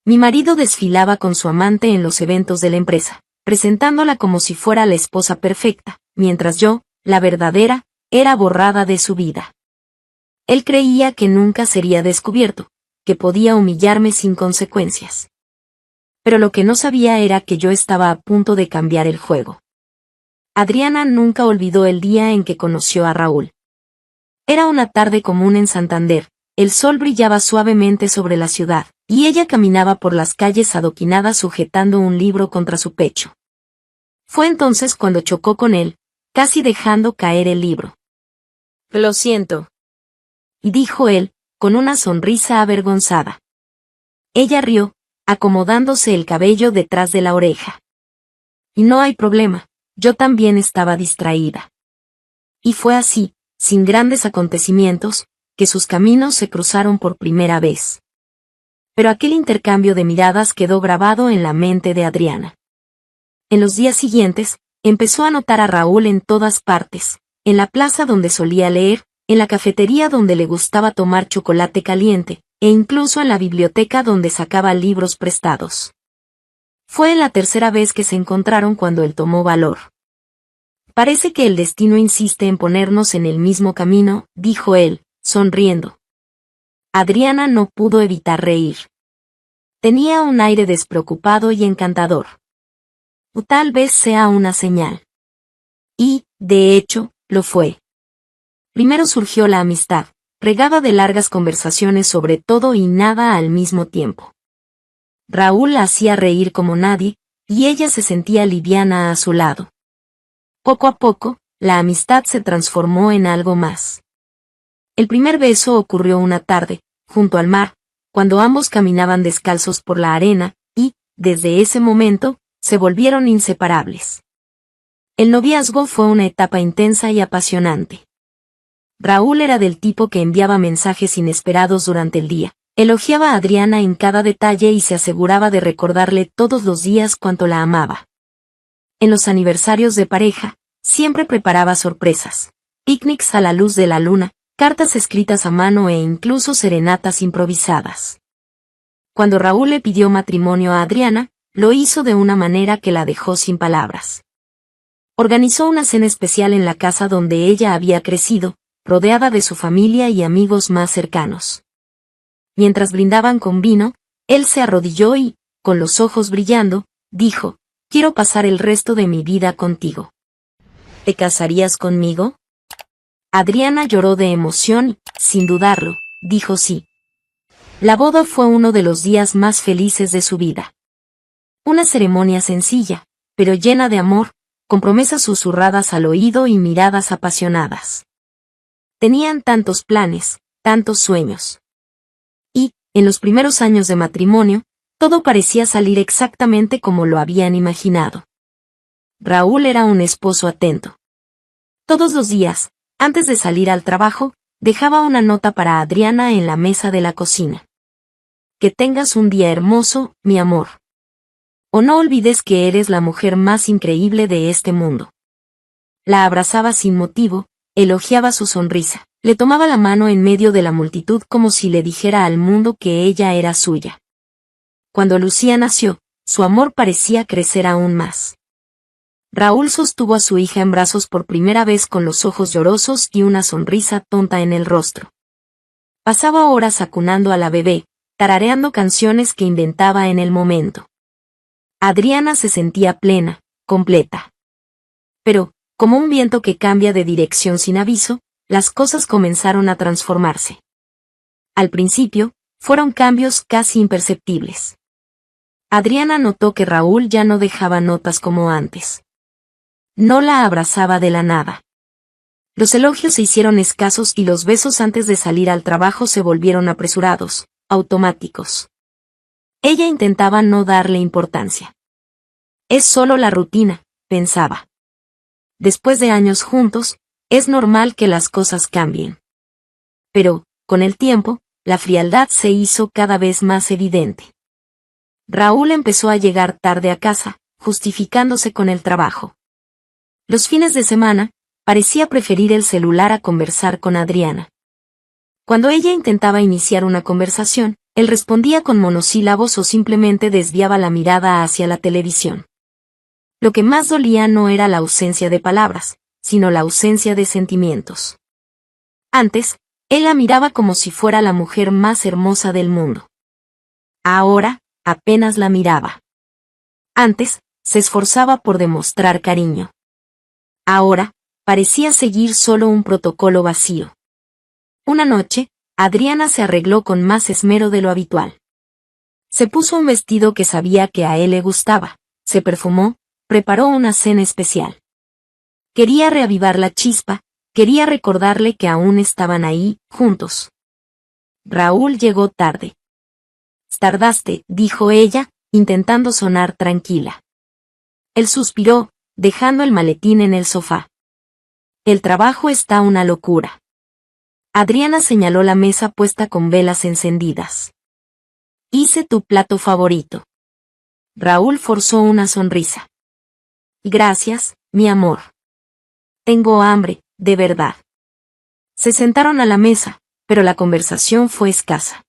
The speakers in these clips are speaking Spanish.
Mi marido desfilaba con su amante en los eventos de la empresa, presentándola como si fuera la esposa perfecta, mientras yo, la verdadera, era borrada de su vida. Él creía que nunca sería descubierto, que podía humillarme sin consecuencias. Pero lo que no sabía era que yo estaba a punto de cambiar el juego. Adriana nunca olvidó el día en que conoció a Raúl. Era una tarde común en Santander, el sol brillaba suavemente sobre la ciudad, y ella caminaba por las calles adoquinadas sujetando un libro contra su pecho. Fue entonces cuando chocó con él, casi dejando caer el libro. «Lo siento», dijo él, con una sonrisa avergonzada. Ella rió, acomodándose el cabello detrás de la oreja. «Y no hay problema, yo también estaba distraída». Y fue así, sin grandes acontecimientos, que sus caminos se cruzaron por primera vez. Pero aquel intercambio de miradas quedó grabado en la mente de Adriana. En los días siguientes, empezó a notar a Raúl en todas partes, en la plaza donde solía leer, en la cafetería donde le gustaba tomar chocolate caliente, e incluso en la biblioteca donde sacaba libros prestados. Fue en la tercera vez que se encontraron cuando él tomó valor. «Parece que el destino insiste en ponernos en el mismo camino», dijo él, sonriendo. Adriana no pudo evitar reír. Tenía un aire despreocupado y encantador. O tal vez sea una señal. Y, de hecho, lo fue. Primero surgió la amistad, regada de largas conversaciones sobre todo y nada al mismo tiempo. Raúl la hacía reír como nadie, y ella se sentía liviana a su lado. Poco a poco, la amistad se transformó en algo más. El primer beso ocurrió una tarde, junto al mar, cuando ambos caminaban descalzos por la arena, y, desde ese momento, se volvieron inseparables. El noviazgo fue una etapa intensa y apasionante. Raúl era del tipo que enviaba mensajes inesperados durante el día, elogiaba a Adriana en cada detalle y se aseguraba de recordarle todos los días cuánto la amaba. En los aniversarios de pareja, siempre preparaba sorpresas, picnics a la luz de la luna, cartas escritas a mano e incluso serenatas improvisadas. Cuando Raúl le pidió matrimonio a Adriana, lo hizo de una manera que la dejó sin palabras. Organizó una cena especial en la casa donde ella había crecido, rodeada de su familia y amigos más cercanos. Mientras brindaban con vino, él se arrodilló y, con los ojos brillando, dijo: «Quiero pasar el resto de mi vida contigo. ¿Te casarías conmigo?» Adriana lloró de emoción y, sin dudarlo, dijo sí. La boda fue uno de los días más felices de su vida. Una ceremonia sencilla, pero llena de amor, con promesas susurradas al oído y miradas apasionadas. Tenían tantos planes, tantos sueños. Y, en los primeros años de matrimonio, todo parecía salir exactamente como lo habían imaginado. Raúl era un esposo atento. Todos los días, antes de salir al trabajo, dejaba una nota para Adriana en la mesa de la cocina. «Que tengas un día hermoso, mi amor. O no olvides que eres la mujer más increíble de este mundo». La abrazaba sin motivo, elogiaba su sonrisa, le tomaba la mano en medio de la multitud como si le dijera al mundo que ella era suya. Cuando Lucía nació, su amor parecía crecer aún más. Raúl sostuvo a su hija en brazos por primera vez con los ojos llorosos y una sonrisa tonta en el rostro. Pasaba horas acunando a la bebé, tarareando canciones que inventaba en el momento. Adriana se sentía plena, completa. Pero, como un viento que cambia de dirección sin aviso, las cosas comenzaron a transformarse. Al principio, fueron cambios casi imperceptibles. Adriana notó que Raúl ya no dejaba notas como antes. No la abrazaba de la nada. Los elogios se hicieron escasos y los besos antes de salir al trabajo se volvieron apresurados, automáticos. Ella intentaba no darle importancia. «Es solo la rutina», pensaba. Después de años juntos, es normal que las cosas cambien. Pero, con el tiempo, la frialdad se hizo cada vez más evidente. Raúl empezó a llegar tarde a casa, justificándose con el trabajo. Los fines de semana, parecía preferir el celular a conversar con Adriana. Cuando ella intentaba iniciar una conversación, Él respondía con monosílabos o simplemente desviaba la mirada hacia la televisión. Lo que más dolía no era la ausencia de palabras, sino la ausencia de sentimientos. Antes, él la miraba como si fuera la mujer más hermosa del mundo. Ahora, apenas la miraba. Antes, se esforzaba por demostrar cariño. Ahora, parecía seguir solo un protocolo vacío. Una noche, Adriana se arregló con más esmero de lo habitual. Se puso un vestido que sabía que a él le gustaba, se perfumó, preparó una cena especial. Quería reavivar la chispa, quería recordarle que aún estaban ahí, juntos. Raúl llegó tarde. «Tardaste», dijo ella, intentando sonar tranquila. Él suspiró, dejando el maletín en el sofá. «El trabajo está una locura». Adriana señaló la mesa puesta con velas encendidas. «Hice tu plato favorito». Raúl forzó una sonrisa. «Gracias, mi amor. Tengo hambre, de verdad». Se sentaron a la mesa, pero la conversación fue escasa.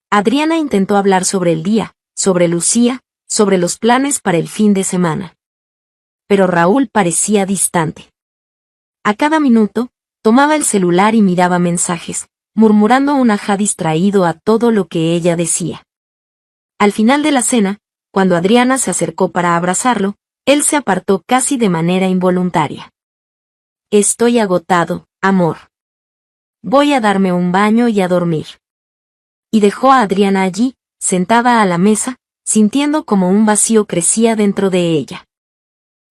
Adriana intentó hablar sobre el día, sobre Lucía, sobre los planes para el fin de semana. Pero Raúl parecía distante. A cada minuto, tomaba el celular y miraba mensajes, murmurando un ajá distraído a todo lo que ella decía. Al final de la cena, cuando Adriana se acercó para abrazarlo, él se apartó casi de manera involuntaria. «Estoy agotado, amor. Voy a darme un baño y a dormir». Y dejó a Adriana allí, sentada a la mesa, sintiendo como un vacío crecía dentro de ella.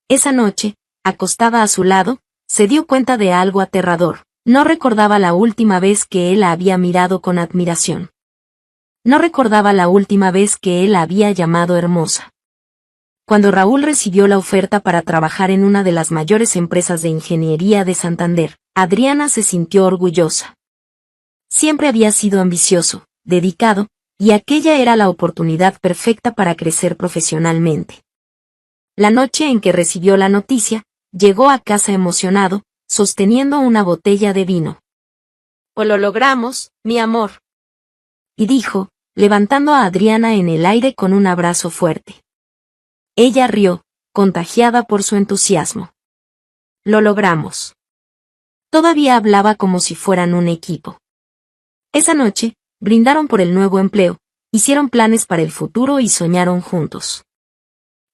Esa noche, acostada a su lado, se dio cuenta de algo aterrador. No recordaba la última vez que él la había mirado con admiración. No recordaba la última vez que él la había llamado hermosa. Cuando Raúl recibió la oferta para trabajar en una de las mayores empresas de ingeniería de Santander, Adriana se sintió orgullosa. Siempre había sido ambicioso, dedicado, y aquella era la oportunidad perfecta para crecer profesionalmente. La noche en que recibió la noticia, llegó a casa emocionado, sosteniendo una botella de vino. «O lo logramos, mi amor», y dijo, levantando a Adriana en el aire con un abrazo fuerte. Ella rió, contagiada por su entusiasmo. «Lo logramos». Todavía hablaba como si fueran un equipo. Esa noche, brindaron por el nuevo empleo, hicieron planes para el futuro y soñaron juntos.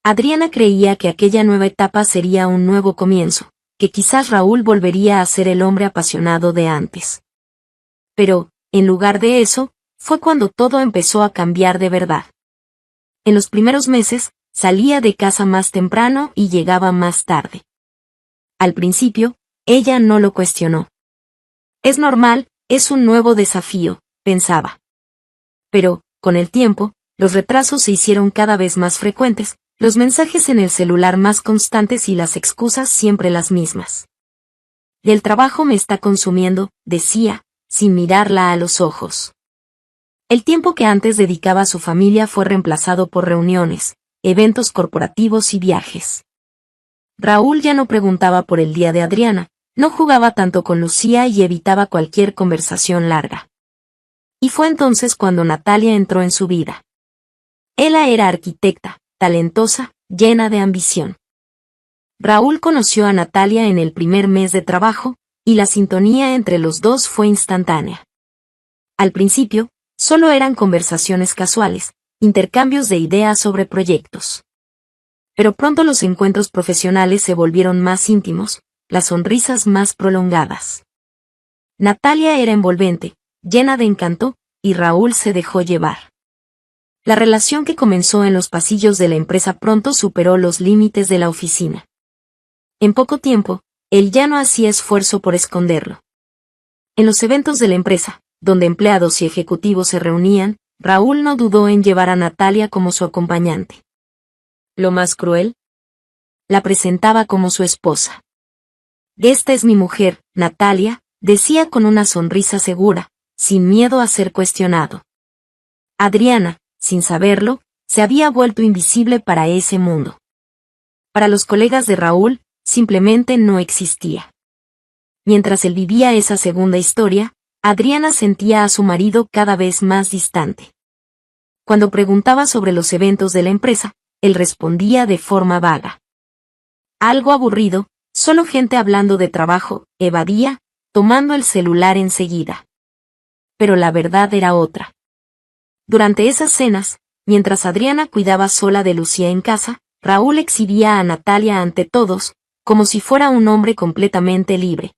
Adriana creía que aquella nueva etapa sería un nuevo comienzo, que quizás Raúl volvería a ser el hombre apasionado de antes. Pero, en lugar de eso, fue cuando todo empezó a cambiar de verdad. En los primeros meses, salía de casa más temprano y llegaba más tarde. Al principio, ella no lo cuestionó. «Es normal, es un nuevo desafío», pensaba. Pero, con el tiempo, los retrasos se hicieron cada vez más frecuentes, los mensajes en el celular más constantes y las excusas siempre las mismas. «El trabajo me está consumiendo», decía, sin mirarla a los ojos. El tiempo que antes dedicaba a su familia fue reemplazado por reuniones, eventos corporativos y viajes. Raúl ya no preguntaba por el día de Adriana, no jugaba tanto con Lucía y evitaba cualquier conversación larga. Y fue entonces cuando Natalia entró en su vida. Ella era arquitecta, talentosa, llena de ambición. Raúl conoció a Natalia en el primer mes de trabajo, y la sintonía entre los dos fue instantánea. Al principio, solo eran conversaciones casuales, intercambios de ideas sobre proyectos. Pero pronto los encuentros profesionales se volvieron más íntimos, las sonrisas más prolongadas. Natalia era envolvente, llena de encanto, y Raúl se dejó llevar. La relación que comenzó en los pasillos de la empresa pronto superó los límites de la oficina. En poco tiempo, él ya no hacía esfuerzo por esconderlo. En los eventos de la empresa, donde empleados y ejecutivos se reunían, Raúl no dudó en llevar a Natalia como su acompañante. Lo más cruel, la presentaba como su esposa. «Esta es mi mujer, Natalia», decía con una sonrisa segura, sin miedo a ser cuestionado. Adriana, sin saberlo, se había vuelto invisible para ese mundo. Para los colegas de Raúl, simplemente no existía. Mientras él vivía esa segunda historia, Adriana sentía a su marido cada vez más distante. Cuando preguntaba sobre los eventos de la empresa, él respondía de forma vaga. Algo aburrido, solo gente hablando de trabajo, evadía, tomando el celular enseguida. Pero la verdad era otra. Durante esas cenas, mientras Adriana cuidaba sola de Lucía en casa, Raúl exhibía a Natalia ante todos, como si fuera un hombre completamente libre.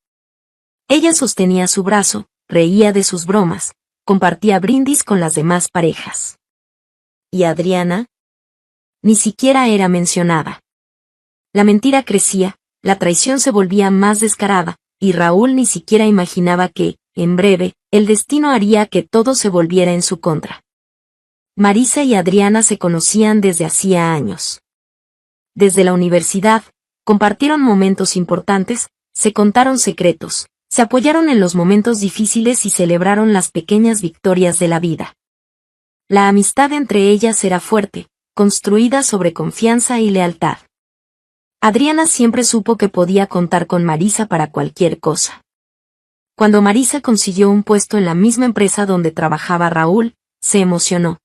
Ella sostenía su brazo, reía de sus bromas, compartía brindis con las demás parejas. ¿Y Adriana? Ni siquiera era mencionada. La mentira crecía, la traición se volvía más descarada, y Raúl ni siquiera imaginaba que, en breve, el destino haría que todo se volviera en su contra. Marisa y Adriana se conocían desde hacía años. Desde la universidad, compartieron momentos importantes, se contaron secretos, se apoyaron en los momentos difíciles y celebraron las pequeñas victorias de la vida. La amistad entre ellas era fuerte, construida sobre confianza y lealtad. Adriana siempre supo que podía contar con Marisa para cualquier cosa. Cuando Marisa consiguió un puesto en la misma empresa donde trabajaba Raúl, se emocionó.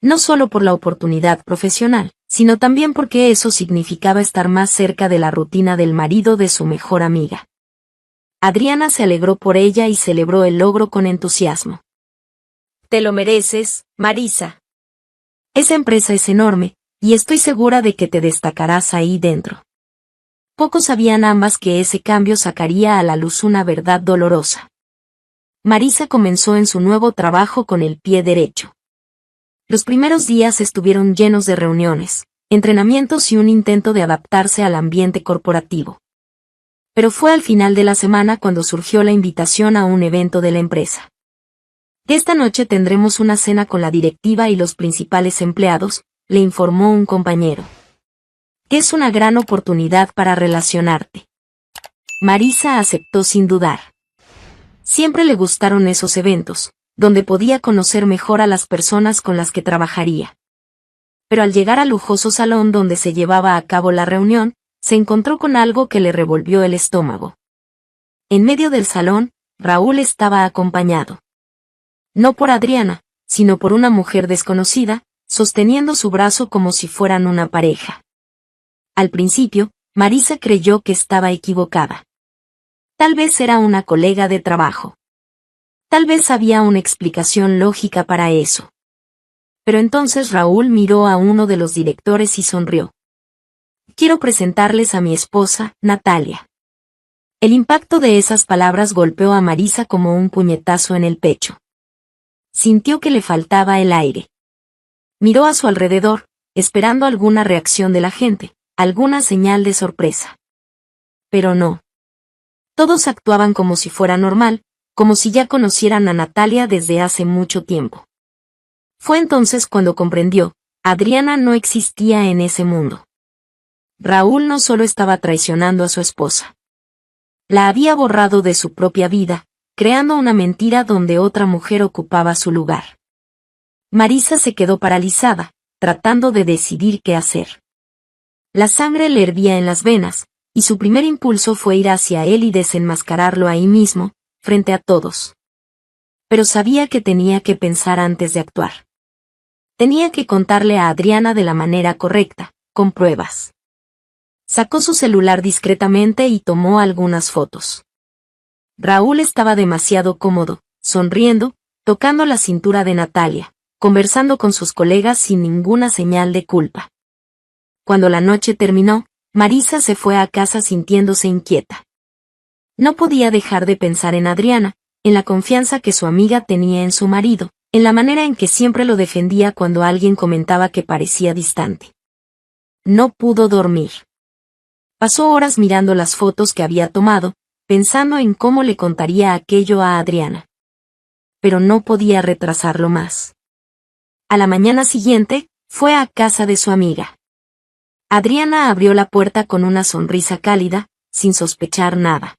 No solo por la oportunidad profesional, sino también porque eso significaba estar más cerca de la rutina del marido de su mejor amiga. Adriana se alegró por ella y celebró el logro con entusiasmo. Te lo mereces, Marisa. Esa empresa es enorme, y estoy segura de que te destacarás ahí dentro. Pocos sabían ambas que ese cambio sacaría a la luz una verdad dolorosa. Marisa comenzó en su nuevo trabajo con el pie derecho. Los primeros días estuvieron llenos de reuniones, entrenamientos y un intento de adaptarse al ambiente corporativo. Pero fue al final de la semana cuando surgió la invitación a un evento de la empresa. Esta noche tendremos una cena con la directiva y los principales empleados, le informó un compañero. Es una gran oportunidad para relacionarte. Marisa aceptó sin dudar. Siempre le gustaron esos eventos, donde podía conocer mejor a las personas con las que trabajaría. Pero al llegar al lujoso salón donde se llevaba a cabo la reunión, se encontró con algo que le revolvió el estómago. En medio del salón, Raúl estaba acompañado. No por Adriana, sino por una mujer desconocida, sosteniendo su brazo como si fueran una pareja. Al principio, Marisa creyó que estaba equivocada. Tal vez era una colega de trabajo. Tal vez había una explicación lógica para eso. Pero entonces Raúl miró a uno de los directores y sonrió. Quiero presentarles a mi esposa, Natalia. El impacto de esas palabras golpeó a Marisa como un puñetazo en el pecho. Sintió que le faltaba el aire. Miró a su alrededor, esperando alguna reacción de la gente, alguna señal de sorpresa. Pero no. Todos actuaban como si fuera normal, como si ya conocieran a Natalia desde hace mucho tiempo. Fue entonces cuando comprendió, Adriana no existía en ese mundo. Raúl no solo estaba traicionando a su esposa. La había borrado de su propia vida, creando una mentira donde otra mujer ocupaba su lugar. Marisa se quedó paralizada, tratando de decidir qué hacer. La sangre le hervía en las venas, y su primer impulso fue ir hacia él y desenmascararlo ahí mismo, frente a todos. Pero sabía que tenía que pensar antes de actuar. Tenía que contarle a Adriana de la manera correcta, con pruebas. Sacó su celular discretamente y tomó algunas fotos. Raúl estaba demasiado cómodo, sonriendo, tocando la cintura de Natalia, conversando con sus colegas sin ninguna señal de culpa. Cuando la noche terminó, Marisa se fue a casa sintiéndose inquieta. No podía dejar de pensar en Adriana, en la confianza que su amiga tenía en su marido, en la manera en que siempre lo defendía cuando alguien comentaba que parecía distante. No pudo dormir. Pasó horas mirando las fotos que había tomado, pensando en cómo le contaría aquello a Adriana. Pero no podía retrasarlo más. A la mañana siguiente, fue a casa de su amiga. Adriana abrió la puerta con una sonrisa cálida, sin sospechar nada.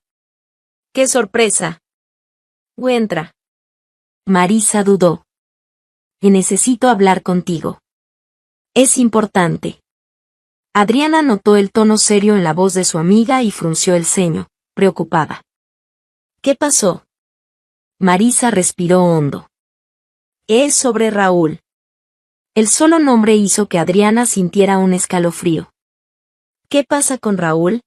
¡Qué sorpresa! Entra. Marisa dudó. Necesito hablar contigo. Es importante. Adriana notó el tono serio en la voz de su amiga y frunció el ceño, preocupada. ¿Qué pasó? Marisa respiró hondo. Es sobre Raúl. El solo nombre hizo que Adriana sintiera un escalofrío. ¿Qué pasa con Raúl?,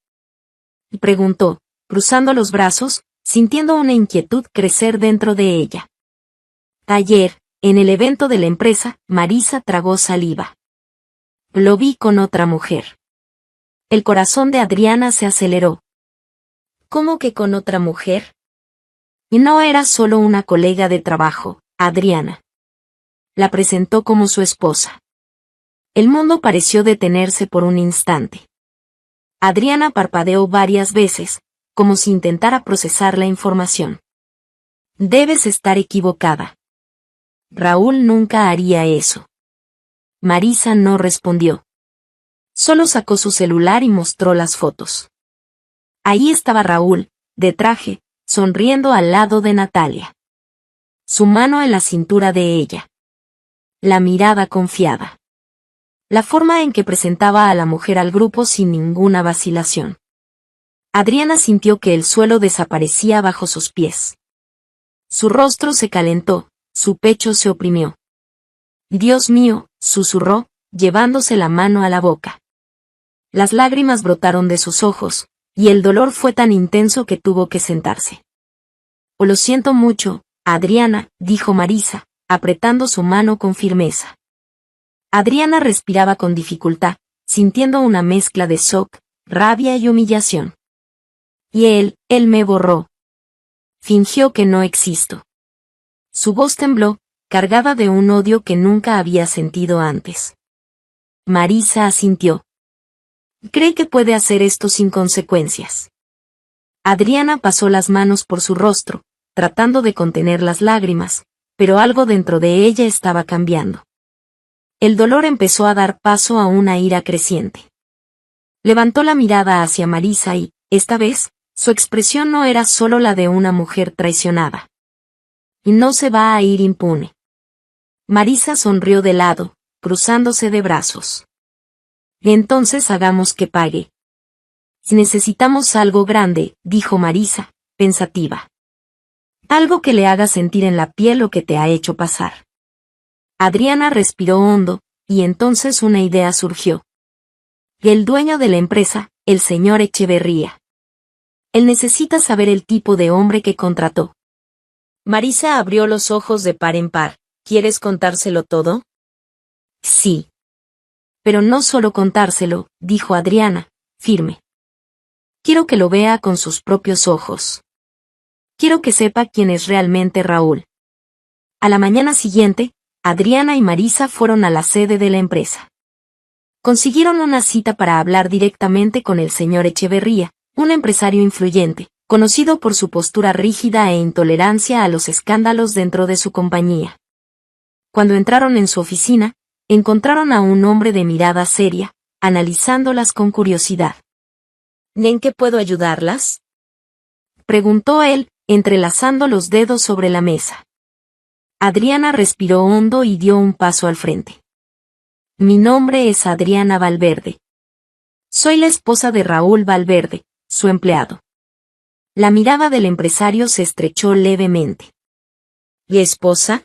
preguntó, cruzando los brazos, sintiendo una inquietud crecer dentro de ella. Ayer, en el evento de la empresa, Marisa tragó saliva. Lo vi con otra mujer. El corazón de Adriana se aceleró. ¿Cómo que con otra mujer? Y no era solo una colega de trabajo, Adriana. La presentó como su esposa. El mundo pareció detenerse por un instante. Adriana parpadeó varias veces, como si intentara procesar la información. Debes estar equivocada. Raúl nunca haría eso. Marisa no respondió. Solo sacó su celular y mostró las fotos. Ahí estaba Raúl, de traje, sonriendo al lado de Natalia. Su mano en la cintura de ella. La mirada confiada. La forma en que presentaba a la mujer al grupo sin ninguna vacilación. Adriana sintió que el suelo desaparecía bajo sus pies. Su rostro se calentó, su pecho se oprimió. Dios mío, susurró, llevándose la mano a la boca. Las lágrimas brotaron de sus ojos, y el dolor fue tan intenso que tuvo que sentarse. Oh, lo siento mucho, Adriana, dijo Marisa, apretando su mano con firmeza. Adriana respiraba con dificultad, sintiendo una mezcla de shock, rabia y humillación. Y él me borró. Fingió que no existo. Su voz tembló, cargada de un odio que nunca había sentido antes. Marisa asintió. ¿Cree que puede hacer esto sin consecuencias? Adriana pasó las manos por su rostro, tratando de contener las lágrimas, pero algo dentro de ella estaba cambiando. El dolor empezó a dar paso a una ira creciente. Levantó la mirada hacia Marisa y, esta vez, su expresión no era solo la de una mujer traicionada. Y no se va a ir impune. Marisa sonrió de lado, cruzándose de brazos. Entonces hagamos que pague. Necesitamos algo grande, dijo Marisa, pensativa. Algo que le haga sentir en la piel lo que te ha hecho pasar. Adriana respiró hondo, y entonces una idea surgió. El dueño de la empresa, el señor Echeverría. Él necesita saber el tipo de hombre que contrató. Marisa abrió los ojos de par en par. ¿Quieres contárselo todo? Sí. Pero no solo contárselo, dijo Adriana, firme. Quiero que lo vea con sus propios ojos. Quiero que sepa quién es realmente Raúl. A la mañana siguiente, Adriana y Marisa fueron a la sede de la empresa. Consiguieron una cita para hablar directamente con el señor Echeverría, un empresario influyente, conocido por su postura rígida e intolerancia a los escándalos dentro de su compañía. Cuando entraron en su oficina, encontraron a un hombre de mirada seria, analizándolas con curiosidad. ¿En qué puedo ayudarlas?, preguntó él, entrelazando los dedos sobre la mesa. Adriana respiró hondo y dio un paso al frente. Mi nombre es Adriana Valverde. Soy la esposa de Raúl Valverde, su empleado. La mirada del empresario se estrechó levemente. ¿Y esposa?,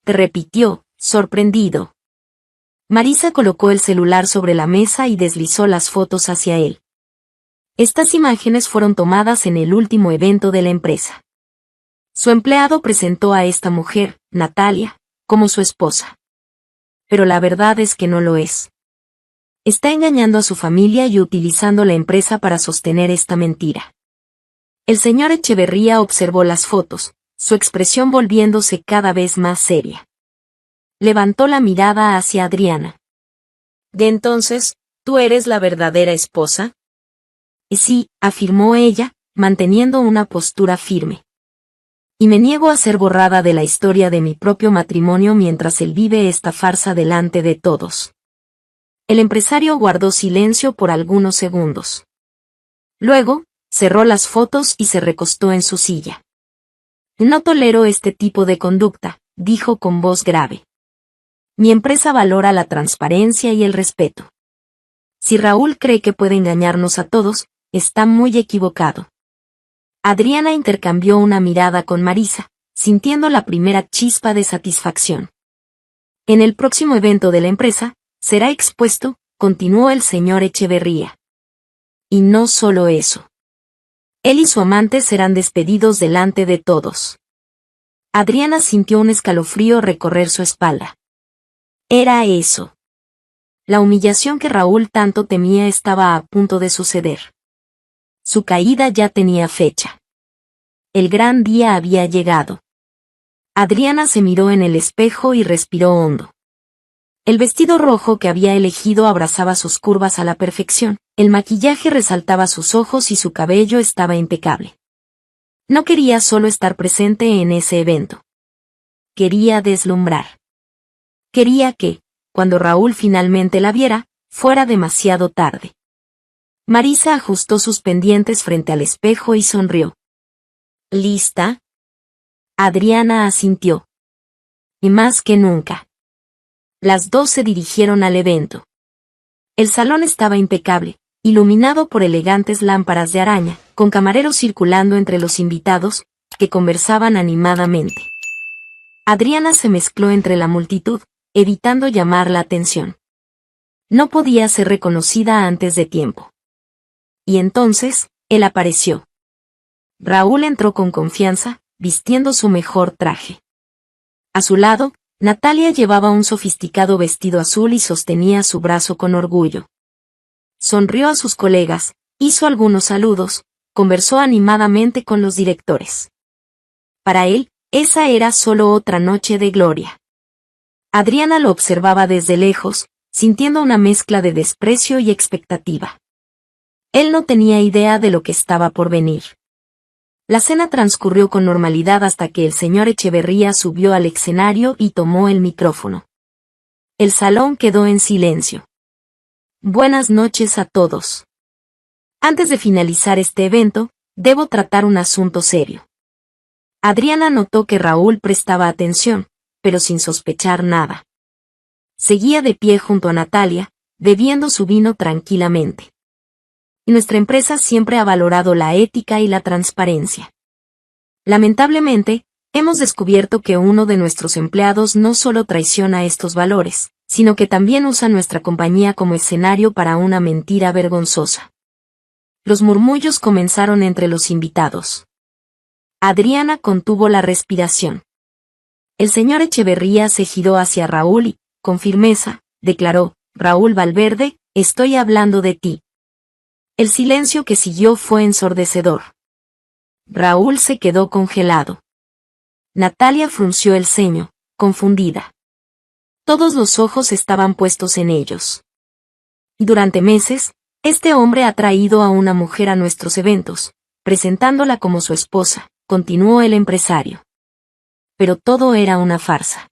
repitió, sorprendido. Marisa colocó el celular sobre la mesa y deslizó las fotos hacia él. Estas imágenes fueron tomadas en el último evento de la empresa. Su empleado presentó a esta mujer, Natalia, como su esposa. Pero la verdad es que no lo es. Está engañando a su familia y utilizando la empresa para sostener esta mentira. El señor Echeverría observó las fotos, su expresión volviéndose cada vez más seria. Levantó la mirada hacia Adriana. ¿De entonces, tú eres la verdadera esposa? Sí, afirmó ella, manteniendo una postura firme. Y me niego a ser borrada de la historia de mi propio matrimonio mientras él vive esta farsa delante de todos. El empresario guardó silencio por algunos segundos. Luego, cerró las fotos y se recostó en su silla. No tolero este tipo de conducta, dijo con voz grave. Mi empresa valora la transparencia y el respeto. Si Raúl cree que puede engañarnos a todos, está muy equivocado. Adriana intercambió una mirada con Marisa, sintiendo la primera chispa de satisfacción. En el próximo evento de la empresa, será expuesto, continuó el señor Echeverría. Y no solo eso. Él y su amante serán despedidos delante de todos. Adriana sintió un escalofrío recorrer su espalda. Era eso. La humillación que Raúl tanto temía estaba a punto de suceder. Su caída ya tenía fecha. El gran día había llegado. Adriana se miró en el espejo y respiró hondo. El vestido rojo que había elegido abrazaba sus curvas a la perfección, el maquillaje resaltaba sus ojos y su cabello estaba impecable. No quería solo estar presente en ese evento. Quería deslumbrar. Quería que, cuando Raúl finalmente la viera, fuera demasiado tarde. Marisa ajustó sus pendientes frente al espejo y sonrió. ¿Lista? Adriana asintió. Y más que nunca. Las dos se dirigieron al evento. El salón estaba impecable, iluminado por elegantes lámparas de araña, con camareros circulando entre los invitados, que conversaban animadamente. Adriana se mezcló entre la multitud, evitando llamar la atención. No podía ser reconocida antes de tiempo. Y entonces, él apareció. Raúl entró con confianza, vistiendo su mejor traje. A su lado, Natalia llevaba un sofisticado vestido azul y sostenía su brazo con orgullo. Sonrió a sus colegas, hizo algunos saludos, conversó animadamente con los directores. Para él, esa era solo otra noche de gloria. Adriana lo observaba desde lejos, sintiendo una mezcla de desprecio y expectativa. Él no tenía idea de lo que estaba por venir. La cena transcurrió con normalidad hasta que el señor Echeverría subió al escenario y tomó el micrófono. El salón quedó en silencio. Buenas noches a todos. Antes de finalizar este evento, debo tratar un asunto serio. Adriana notó que Raúl prestaba atención, pero sin sospechar nada. Seguía de pie junto a Natalia, bebiendo su vino tranquilamente. Nuestra empresa siempre ha valorado la ética y la transparencia. Lamentablemente, hemos descubierto que uno de nuestros empleados no solo traiciona estos valores, sino que también usa nuestra compañía como escenario para una mentira vergonzosa. Los murmullos comenzaron entre los invitados. Adriana contuvo la respiración. El señor Echeverría se giró hacia Raúl y, con firmeza, declaró: Raúl Valverde, estoy hablando de ti. El silencio que siguió fue ensordecedor. Raúl se quedó congelado. Natalia frunció el ceño, confundida. Todos los ojos estaban puestos en ellos. Durante meses, este hombre ha traído a una mujer a nuestros eventos, presentándola como su esposa, continuó el empresario. Pero todo era una farsa.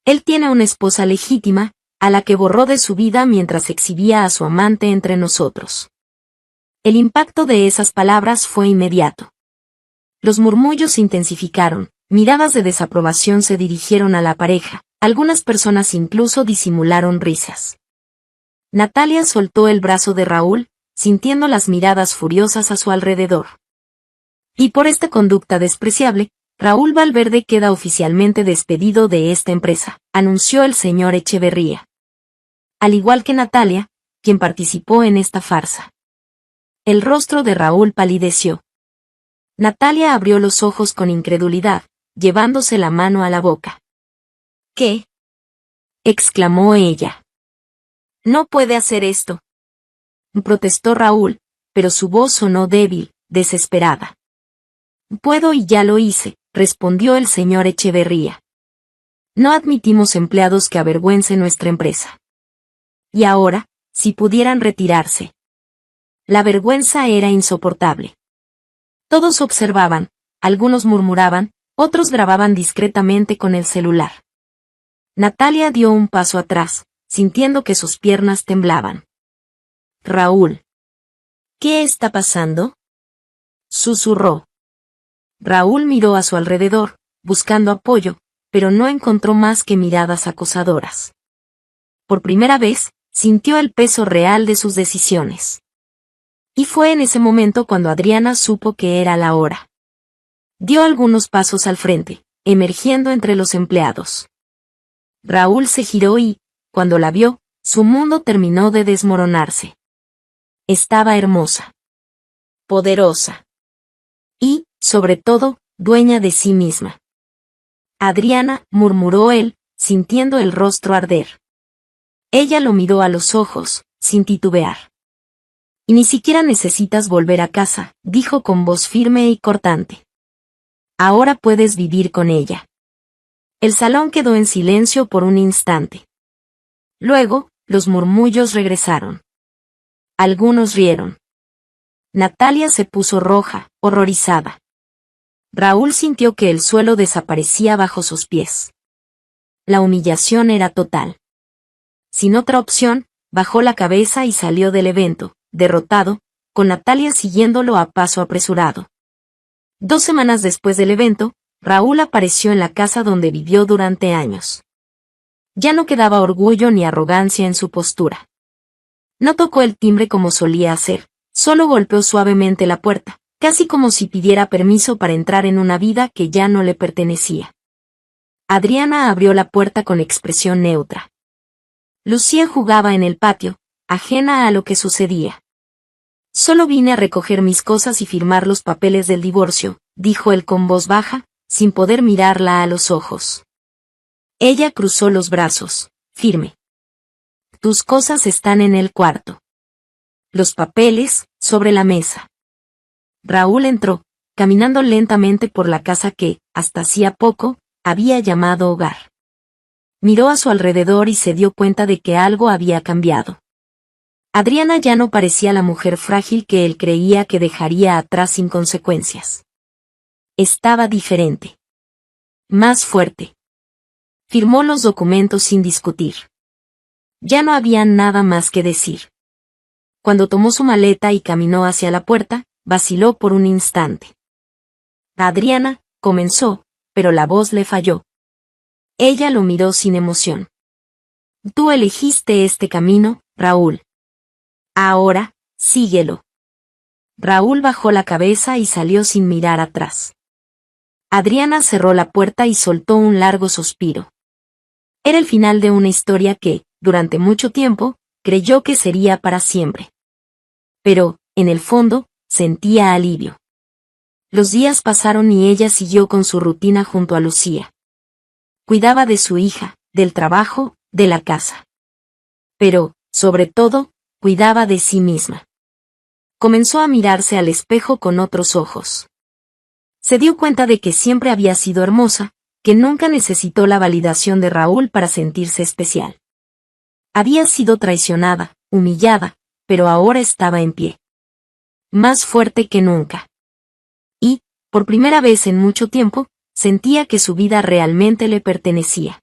Él tiene una esposa legítima, a la que borró de su vida mientras exhibía a su amante entre nosotros. El impacto de esas palabras fue inmediato. Los murmullos se intensificaron, miradas de desaprobación se dirigieron a la pareja, algunas personas incluso disimularon risas. Natalia soltó el brazo de Raúl, sintiendo las miradas furiosas a su alrededor. Y por esta conducta despreciable, Raúl Valverde queda oficialmente despedido de esta empresa, anunció el señor Echeverría. Al igual que Natalia, quien participó en esta farsa. El rostro de Raúl palideció. Natalia abrió los ojos con incredulidad, llevándose la mano a la boca. ¿Qué? Exclamó ella. No puede hacer esto. Protestó Raúl, pero su voz sonó débil, desesperada. Puedo y ya lo hice, respondió el señor Echeverría. No admitimos empleados que avergüencen nuestra empresa. Y ahora, si pudieran retirarse. La vergüenza era insoportable. Todos observaban, algunos murmuraban, otros grababan discretamente con el celular. Natalia dio un paso atrás, sintiendo que sus piernas temblaban. Raúl. ¿Qué está pasando? Susurró. Raúl miró a su alrededor, buscando apoyo, pero no encontró más que miradas acosadoras. Por primera vez, sintió el peso real de sus decisiones. Y fue en ese momento cuando Adriana supo que era la hora. Dio algunos pasos al frente, emergiendo entre los empleados. Raúl se giró y, cuando la vio, su mundo terminó de desmoronarse. Estaba hermosa, poderosa y, sobre todo, dueña de sí misma. Adriana, murmuró él, sintiendo el rostro arder. Ella lo miró a los ojos, sin titubear. Y ni siquiera necesitas volver a casa, dijo con voz firme y cortante. Ahora puedes vivir con ella. El salón quedó en silencio por un instante. Luego, los murmullos regresaron. Algunos rieron. Natalia se puso roja, horrorizada. Raúl sintió que el suelo desaparecía bajo sus pies. La humillación era total. Sin otra opción, bajó la cabeza y salió del evento, derrotado, con Natalia siguiéndolo a paso apresurado. 2 semanas después del evento, Raúl apareció en la casa donde vivió durante años. Ya no quedaba orgullo ni arrogancia en su postura. No tocó el timbre como solía hacer, solo golpeó suavemente la puerta, casi como si pidiera permiso para entrar en una vida que ya no le pertenecía. Adriana abrió la puerta con expresión neutra. Lucía jugaba en el patio, ajena a lo que sucedía. Solo vine a recoger mis cosas y firmar los papeles del divorcio, dijo él con voz baja, sin poder mirarla a los ojos. Ella cruzó los brazos, firme. Tus cosas están en el cuarto. Los papeles, sobre la mesa. Raúl entró, caminando lentamente por la casa que, hasta hacía poco, había llamado hogar. Miró a su alrededor y se dio cuenta de que algo había cambiado. Adriana ya no parecía la mujer frágil que él creía que dejaría atrás sin consecuencias. Estaba diferente. Más fuerte. Firmó los documentos sin discutir. Ya no había nada más que decir. Cuando tomó su maleta y caminó hacia la puerta, vaciló por un instante. Adriana, comenzó, pero la voz le falló. Ella lo miró sin emoción. Tú elegiste este camino, Raúl. Ahora, síguelo. Raúl bajó la cabeza y salió sin mirar atrás. Adriana cerró la puerta y soltó un largo suspiro. Era el final de una historia que, durante mucho tiempo, creyó que sería para siempre. Pero, en el fondo, sentía alivio. Los días pasaron y ella siguió con su rutina junto a Lucía. Cuidaba de su hija, del trabajo, de la casa. Pero, sobre todo, cuidaba de sí misma. Comenzó a mirarse al espejo con otros ojos. Se dio cuenta de que siempre había sido hermosa, que nunca necesitó la validación de Raúl para sentirse especial. Había sido traicionada, humillada, pero ahora estaba en pie. Más fuerte que nunca. Y, por primera vez en mucho tiempo, sentía que su vida realmente le pertenecía.